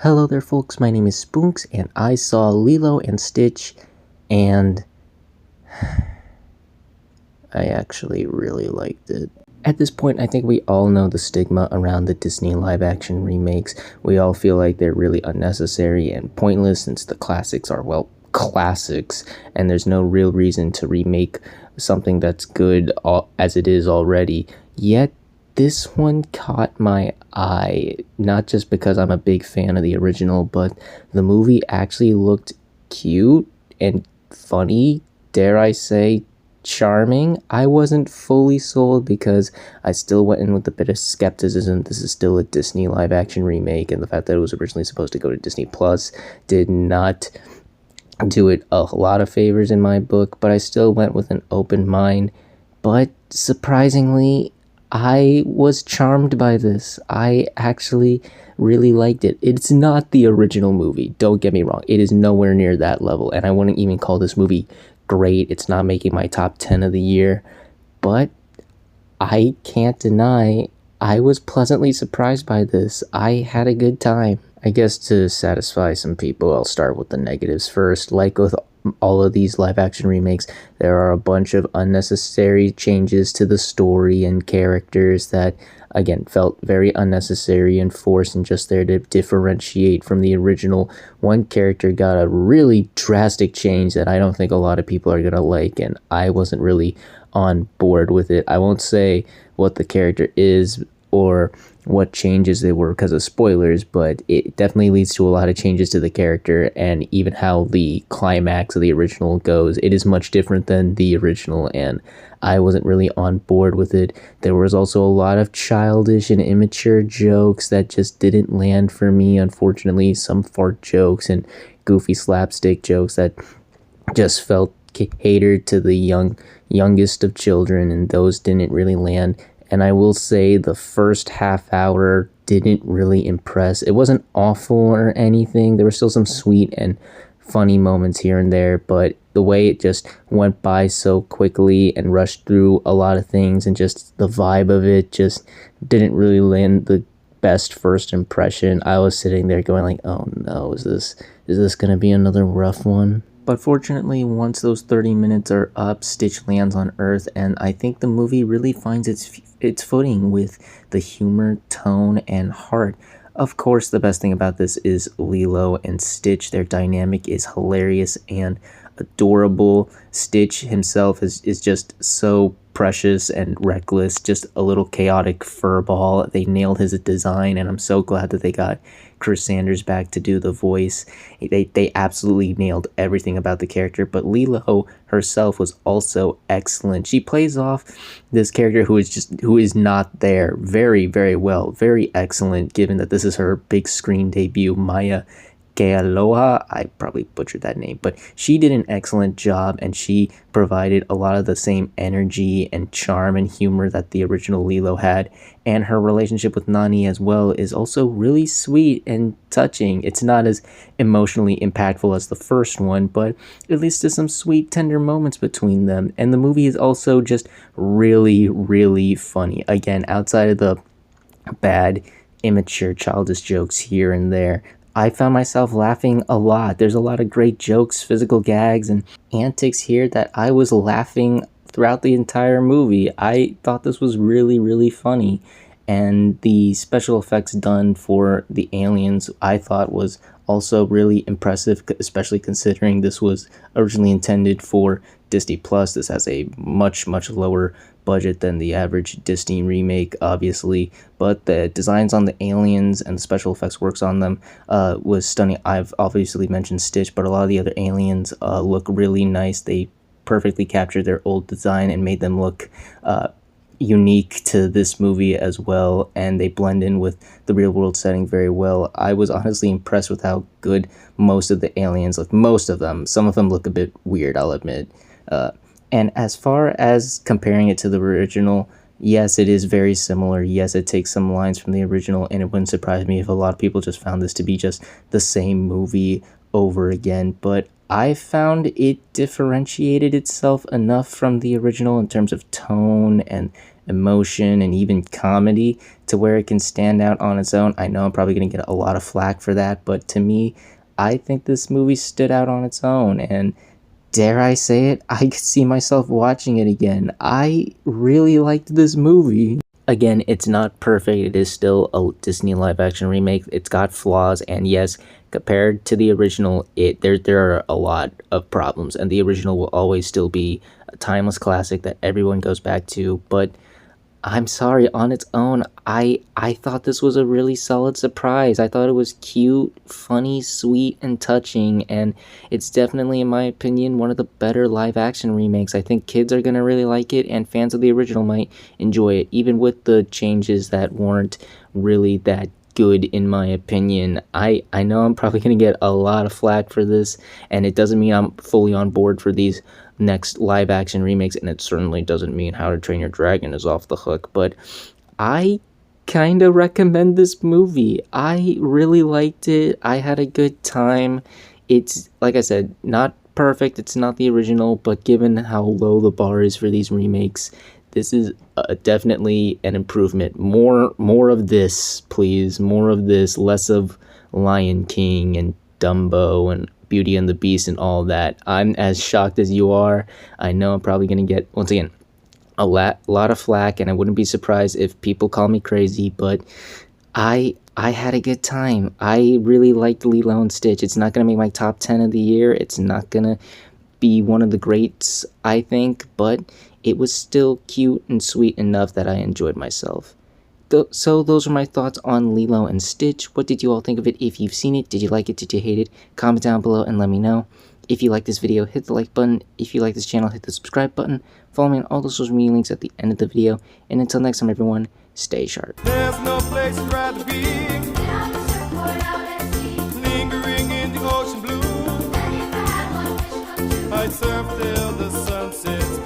Hello there folks, my name is Spoonks and I saw Lilo and Stitch and I actually really liked it. At this point, I think we all know the stigma around the Disney live-action remakes. We all feel like they're really unnecessary and pointless since the classics are, well, classics, and there's no real reason to remake something that's good as it is already. Yet, this one caught my eye, not just because I'm a big fan of the original, but the movie actually looked cute and funny, dare I say, charming. I wasn't fully sold because I still went in with a bit of skepticism. This is still a Disney live action remake, and the fact that it was originally supposed to go to Disney Plus did not do it a lot of favors in my book, but I still went with an open mind. But surprisingly, I was charmed by this. I actually really liked it. It's not the original movie, don't get me wrong. It is nowhere near that level, and I wouldn't even call this movie great. It's not making my top 10 of the year, but I can't deny I was pleasantly surprised by this. I had a good time. I guess to satisfy some people, I'll start with the negatives first. Like with all of these live action remakes, there are a bunch of unnecessary changes to the story and characters that, again, felt very unnecessary and forced and just there to differentiate from the original. One character got a really drastic change that I don't think a lot of people are going to like, and I wasn't really on board with it. I won't say what the character is or what changes they were because of spoilers, but it definitely leads to a lot of changes to the character, and even how the climax of the original goes, it is much different than the original, and I wasn't really on board with it. There was also a lot of childish and immature jokes that just didn't land for me, unfortunately. Some fart jokes and goofy slapstick jokes that just felt catered to the youngest of children, and those didn't really land. And I will say the first half hour didn't really impress. It wasn't awful or anything. There were still some sweet and funny moments here and there, but the way it just went by so quickly and rushed through a lot of things, and just the vibe of it just didn't really land the best first impression. I was sitting there going like, oh no, is this gonna be another rough one? But fortunately, once those 30 minutes are up, Stitch lands on Earth, and I think the movie really finds its footing with the humor, tone, and heart. Of course, the best thing about this is Lilo and Stitch. Their dynamic is hilarious and adorable. Stitch himself is just so precious and reckless, just a little chaotic furball. They nailed his design, and I'm so glad that they got Chris Sanders back to do the voice. They absolutely nailed everything about the character, but Lilo herself was also excellent. She plays off this character who is not there very, very well. Very excellent, given that this is her big screen debut. Maya Kealoha, I probably butchered that name, but she did an excellent job, and she provided a lot of the same energy and charm and humor that the original Lilo had, and her relationship with Nani as well is also really sweet and touching. It's not as emotionally impactful as the first one, but at least there's some sweet, tender moments between them, and the movie is also just really, really funny. Again, outside of the bad, immature, childish jokes here and there, I found myself laughing a lot. There's a lot of great jokes, physical gags, and antics here that I was laughing throughout the entire movie. I thought this was really, really funny. And the special effects done for the aliens, I thought was also really impressive, especially considering this was originally intended for Disney Plus. This has a much, much lower budget than the average Disney remake, obviously, but the designs on the aliens and the special effects works on them was stunning. I've obviously mentioned Stitch, but a lot of the other aliens look really nice. They perfectly captured their old design and made them look unique to this movie as well, and they blend in with the real world setting very well. I was honestly impressed with how good most of the aliens look. Most of them. Some of them look a bit weird, I'll admit. And as far as comparing it to the original, yes, it is very similar. Yes, it takes some lines from the original, and it wouldn't surprise me if a lot of people just found this to be just the same movie over again. But I found it differentiated itself enough from the original in terms of tone and emotion and even comedy to where it can stand out on its own. I know I'm probably going to get a lot of flack for that, but to me, I think this movie stood out on its own, and dare I say it, I could see myself watching it again. I really liked this movie. Again, it's not perfect. It is still a Disney live action remake. It's got flaws, and yes, compared to the original, there are a lot of problems, and the original will always still be a timeless classic that everyone goes back to. But I'm sorry, on its own, I thought this was a really solid surprise. I thought it was cute, funny, sweet, and touching, and it's definitely, in my opinion, one of the better live action remakes. I think kids are gonna really like it, and fans of the original might enjoy it, even with the changes that weren't really that good in my opinion. I know I'm probably gonna get a lot of flack for this, and it doesn't mean I'm fully on board for these next live action remakes, and it certainly doesn't mean How to Train Your Dragon is off the hook, but I kind of recommend this movie. I really liked it. I had a good time. It's, like I said, not perfect. It's not the original, but given how low the bar is for these remakes, this is definitely an improvement. More of this, please. More of this. Less of Lion King and Dumbo and Beauty and the Beast and all that. I'm as shocked as you are. I know I'm probably going to get, once again, a lot of flack, and I wouldn't be surprised if people call me crazy, but I had a good time. I really liked Lilo and Stitch. It's not going to make my top 10 of the year. It's not going to be one of the greats, I think, but it was still cute and sweet enough that I enjoyed myself. So those are my thoughts on Lilo and Stitch. What did you all think of it? If you've seen it, did you like it? Did you hate it? Comment down below and let me know. If you like this video, hit the like button. If you like this channel, hit the subscribe button. Follow me on all the social media links at the end of the video. And until next time, everyone, stay sharp. There's no place I'd rather be. Lingering in the ocean blue. I'd surf till the sun sets.